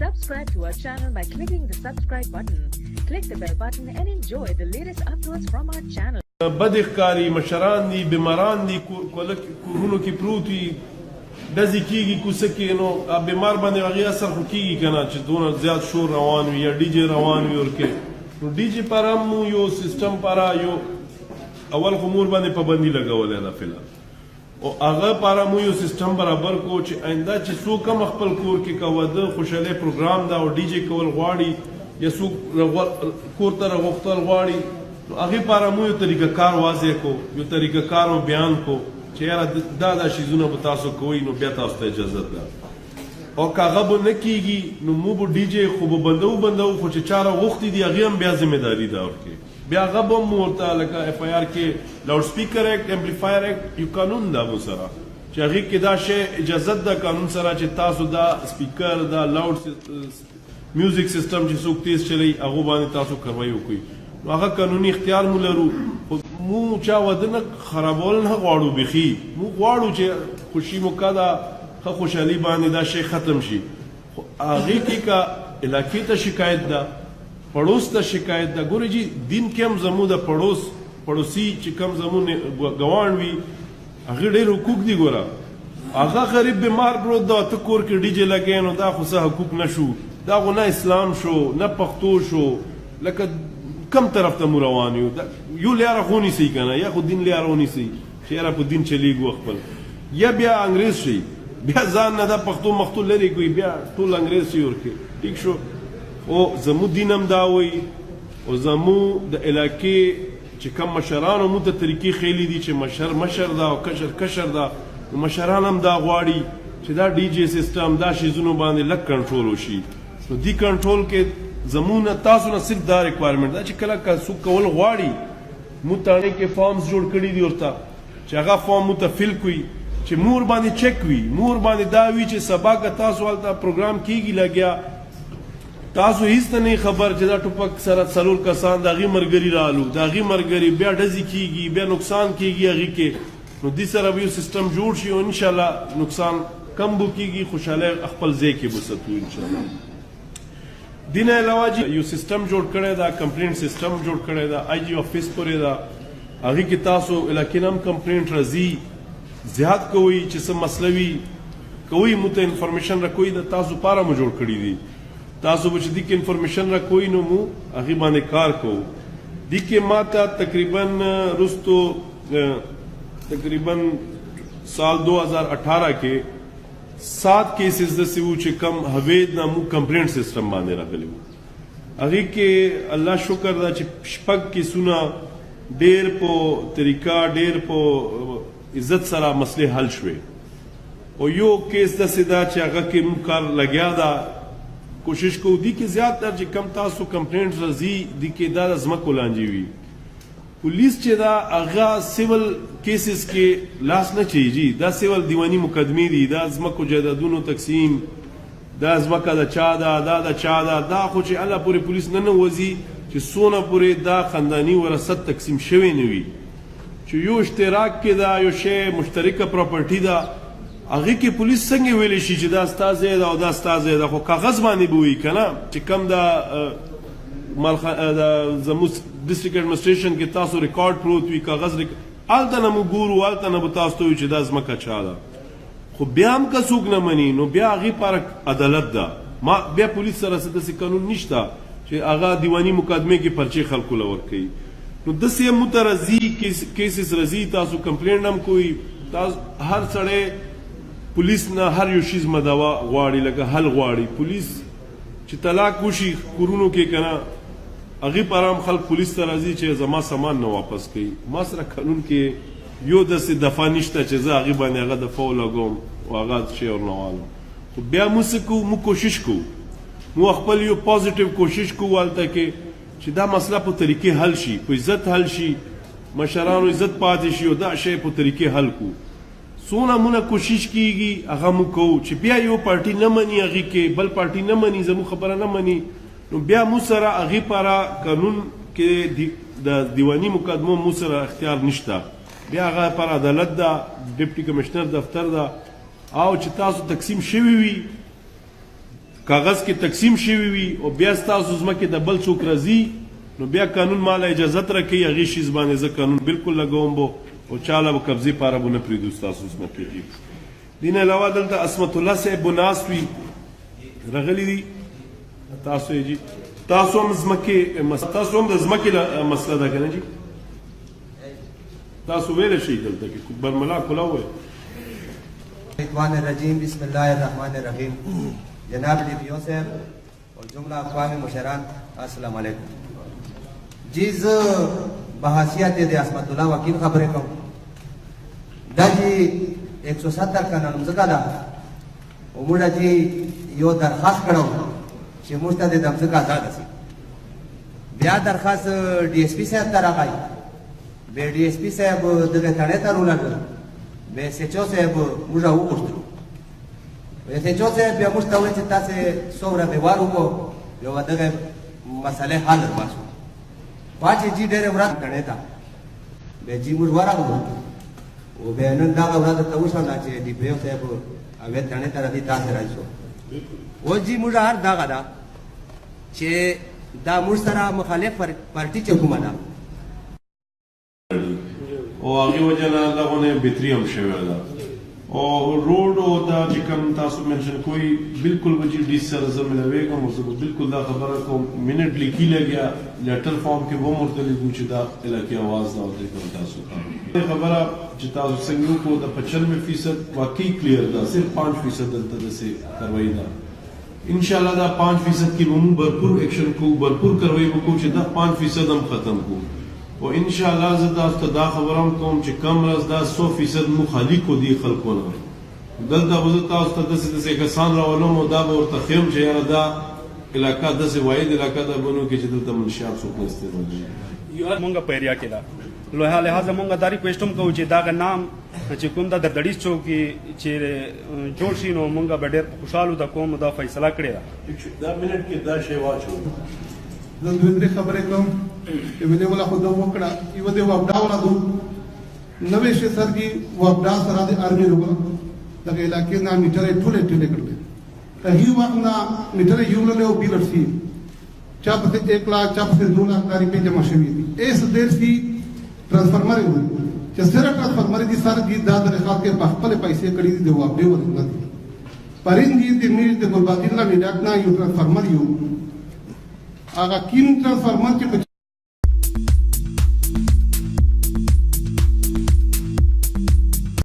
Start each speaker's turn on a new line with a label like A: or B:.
A: Subscribe to our channel by clicking the subscribe button. Click the bell button and enjoy the latest uploads from our channel.
B: بدخکاری مشران دي بیماران دي کورونو کې پروت وي ډزې کېږي کوڅه کې نو بیمار باندې هغې اثر خو کېږي که نه چې دونه زیات شور روان وي یا ډي جې روان وي ورکې نو ډي جې پر هم یو سیسټم پر یو اول خو مور باندې پابندي لګولی ده فلحال او هغه پر مو یو سیسټم برابر کو چې آینده چې څوک هم خپل کور کې که واده خوشحالۍ پروګرام ده او ډي جې کول غواړي یا څوک کور ته راغوښتل غواړي هغې پاره مو یو طریقه کار واضح کو یو طریقه کار مو بیان کو چې یاره دا شیزونه به تاسو کوئ نو بیا تاسو ته اجازت ده او که هغه به نه کېږي نو مو به ډي جې خو به بندوو خو چې چا راغوښتي دي هغې هم بیا ذمهداري ده ورکې بیا هغه به هم ورته لکه اف آی آر کې لاؤډ سپیکر ایکټ امپلیفایر ایکټ یو قانون ده مو سره چې هغې کې دا شی اجازت ده قانون سره چې تاسو دا سپیکر دا لاؤډ میوزیک سیسټم چې څوک تیز چلی هغو باندې تاسو کاروایي وکړئ نو هغه قانوني اختیار مو لرو خو مو چا واده نه خرابول نه غواړو بیخي مو غواړو چې خوشي موقع ده ښه خوشحالي باندې دا شی ختم شي خو هغې کې که علاقې ته شکایت ده پړوس ته شکایت ده ګورئ جي دین کې هم زموږ د پړوسي چې کوم زموږ ګاونډ وي هغې ډېر حقوق دي ګوره هغه غریب بیمار پروت ده ته کور کې ډي جې لګی نو دا خو څه حقوق نه شو دا خو نه اسلام شو نه پښتو شو لکه کم طرف ته مو روان یو یو لیاره خو ونیسئ که نه یا خو دین لیاره ونیسئ چې یاره په دین چلیږو خپل یا بیا انګریز شئ بیا ځان نه دا پښتو مختو لرې کوئ بیا ټول انګریز شئ ورکې ټیک شو خو زموږ دین هم دا وایي او زموږ د علاقې چې کم مشرانو موږ ته طریقې ښیلي دي چې مشر ده او کشر ده نو مشران هم دا غواړي چې دا ډي جې سیسټم دا شیزونو باندې لږ کنټرول وشي نو دې کنټرول کې زمون تاسو نه صرف دا ریکوایرمنټ ده چې کله که څوک کول غواړي مو تاڼې کې فارمز جوړ کړي دي ورته چې هغه فارم مو ته فل کړي چې مور باندې چک وي مور باندې دا وي چې سبا که تاسو هلته پروګرام کېږي لګیا تاسو هیڅ ته نه خبر چې دا ټوپک سره څلور کسان د هغې ملګري رالو د هغې ملګري بیا ډزې کېږي بیا نقصان کېږي هغې کې نو دې سره به یو سیسټم جوړ شي او انشاءالله نقصان کم به کېږي خوشحالۍ خپل ځای کې به ساتو انشاءالله دین علاوه یو سیسټم جوړ کړی دا کمپلینټ سیسټم جوړ کړی دا آی جی آفس پورې دا هغې کې تاسو علاقې نه هم کمپلینټ راځي زیات کوئ چې څه مسله وي کوئ مو ته انفارمیشن راکوئ د تاسو پاره مو جوړ کړي دي تاسو به چې دې کې انفارمیشن راکوئ نو مو هغې باندې کار کوو دې کې ما ته تقریبا رستو تقریبا سال 2018 کې 7 کیسز داسې وو چې کم هوید نه موږ کمپلینټ سیسټم باندې راغلي وو هغې کې الله شکر ده چې 6 کیسونه ډېر په طریقه ډېر په عزت سره مسلې حل شوې او یو کیس داسې ده چې هغه کې موږ کار لګیا ده کوشش کوو دې کې زیات تر چې کم تاسو کمپلینټ راځي دې کې دا د ځمکو لانجې وي پولیس چې دا هغه سیول کیسز کې لاس نه چیږي دا سیول دیوانی مقدمې دي دا ځمکو جایدادونو تقسیم دا ځمکه د چا ده دا د چا ده دا خو چې الله پورې پولیس نه ننوځي چې څونه پورې دا خانداني وراثت تقسیم شوی نه وي چې یو اشتراک کې دا یو شی مشترکه پراپرټي ده هغې کې پولیس څنګه ویلی شي چې دا ستا ځای ده او دا ستا ځای ده خو کاغذ باندې به وي که نه چې کم دا زموږ ډسټرکټ ایډمنسټریشن کې تاسو ریکارډ پروت وي کاغذ هلته نه مو ګورو هلته نه به تاسو ته وي چې دا ځمکه چا ده خو بیا هم که څوک نه مني نو بیا هغې پاره عدالت ده بیا پولیس سره څه داسې قانون نشته چې هغه دیواني مقدمې کې پرچې خلکو له ورکوي نو داسې هم موته راځي کیسز راځي تاسو کمپلینټ هم کوئ تاسو هر سړی پولیس نه هر یو شیز مدعا غواړي لکه حل غواړي پولیس چې طلاق وشي کورونو کې که نه هغې پاره هم خلک پولیس ته راځي چې زما سامان نه واپس کوي ما سره قانون کې یو داسې دفعه نشته چې زه هغې باندې هغه دفعه ولګوم او هغه شی ورنوالم خو بیا موږ څه کوو موږ کوشش کوو موږ خپل یو پازیټیو کوشش کوو هلته کې چې دا مسله په طریقې حل شي په عزت حل شي مشرانو عزت پاتې شي او دا شی په طریقې حل کړو څونه مونږ کوشش کیږي هغه موږ کوو چې بیا یو پارټي نه مني هغې کې بل پارټي نه مني زموږ خبره نه مني نو بیا موږ سره هغې پاره قانون کې د دیواني مقدمو موږ سره اختیار نشته بیا هغه پر عدالت ده ډیپټي کمشنر دفتر ده او چې تاسو تقسیم شوي وي کاغذ کې تقسیم شوی وي او بیا ستاسو ځمکې د بل څوک راځي نو بیا قانون مالا اجازت راکوي هغې شیز باندې زه قانون بالکل لګوم به او چاله به قبضې پاره به نه پرېږدو ستاسو ځمکې دي دې نه علاوه دلته عصمت الله صاحب به ناست وي راغلي دي تاسو یې جي تاسو هم د ځمکې مسله ده که نه جي تاسو ویلی شئ دلته کې برملا کلا ووایه
C: الرحمن الرجیم بسم الله الرحمن الرحیم جناب ڈی صاحب اور جملہ اقوام مشران السلام علیکم جی بحثیت دے عصمت اللہ وکیل خبریں کہوں دا جی 170 کا نمزکا دا اموڑا جی یو درخواست کرو چی مجھتا دے دمزکا دا سی بیا درخواست ڈی ایس پی صاحب تر آگائی بے ڈی ایس پی صاحب دگے تھانے تر اولاڈو بے سیچو صاحب مجھا او گوشتو سیچو صاحب بیا مجھتا ہوئے چی تا سے سورا بیوارو کو یو دگے مسئلے حال رباسو پاچی جی ڈیرے ورات کرنے تا بے جی مجھ وارا ہو وہ بے انن داغا ورات تاوشا نا چی ڈی پیو صاحب اوید کرنے تا ردی تا سے رائیسو وہ جی مجھا ہر داغا دا چی دا مجھ سرا مخالف پارٹی چی حکومت دا
B: او هغې وجه نه دغونه بهتري هم شوې ده او روډ او دا چې کوم تاسو منشن کوئ بالکل به چې ډي سي سره زه ملوېږم او زه به بالکل دا خبره کوم منټ لیکي لګیا لیټر فارم کې به هم ورته لیکو چې دا علاقې اواز ده او دې کوم تاسو خبره چې تاسو څنګه وکړو د 95% واقعي کلیر ده صرف 5% دلته داسې کاروایي ده انشاءالله دا 5% کې به موږ بھرپور ایکشن کوو بھرپور کاروایي به کوو چې دا 5% هم ختم کوو و انشاءالله زه تاسو ته دا خبره هم کوم چې کم ورځ دا 100% موږ خالي کړو دې خلکو نه دلته به زه تاسو ته داسې کسان راولم او دا به ورته ښیم چې یاره دا علاقه داسې واحد علاقه ده بنو کې چې دلته منشیات څوک نه استعمالوي
D: مونږ په ایریا کې ده لہٰذا مونږ دا ریکویسټ هم کوو چې دغه نام چې کوم د دردړي چوک چې جوړ شي نو مونږ به ډېر خوشحاله د کوم دا فیصله کړې ده
B: دا منټ کې دا شی واچو
E: زه دوه درې خبرې کوم یوه دې ولا خو دا وکړه یوه دې وابډا ولا دو نوې شي سرګي وابډا سره د ارمي لوګه دغه علاقې نه میټرې ټولې کړلې ته هی وخت نه میټرې یو له او بیل شي چا په 1 लाख چا په 2 लाख داري په جمع شوی دي اس دیر سي ट्रांसफार्मर وي چې سره ट्रांसफार्मर دي سره دي دا د خاطر کې خپل پیسې کړې دي وابډې ورنه دي پرندې دې میل د ګلبادین لا میډاک نه یو ट्रांसफार्मर یو هغه کیم ट्रांसफार्मर چې